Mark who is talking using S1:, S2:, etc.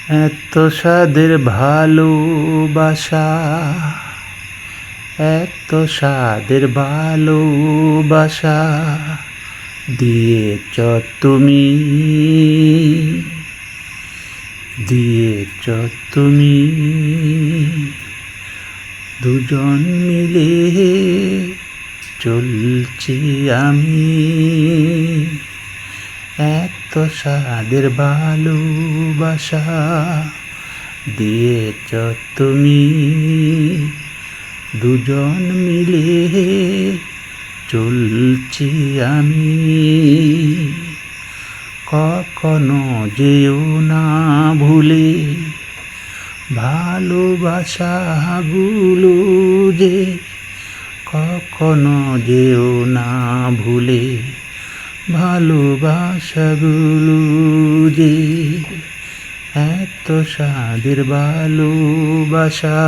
S1: এত স্বাদের ভালোবাসা, এত স্বাদের ভালোবাসা দিয়েছ তুমি, দিয়েছ তুমি। দুজন মিলে চলছি আমি, এত স্বাদের ভালোবাসা দিয়েছ তুমি। দুজন মিলে চলছি আমি, কখনো যেও না ভুলে ভালোবাসাগুলো যে, কখনো যেও না ভুলে ভালোবাসাগুলো যে। এত স্বাদের ভালোবাসা।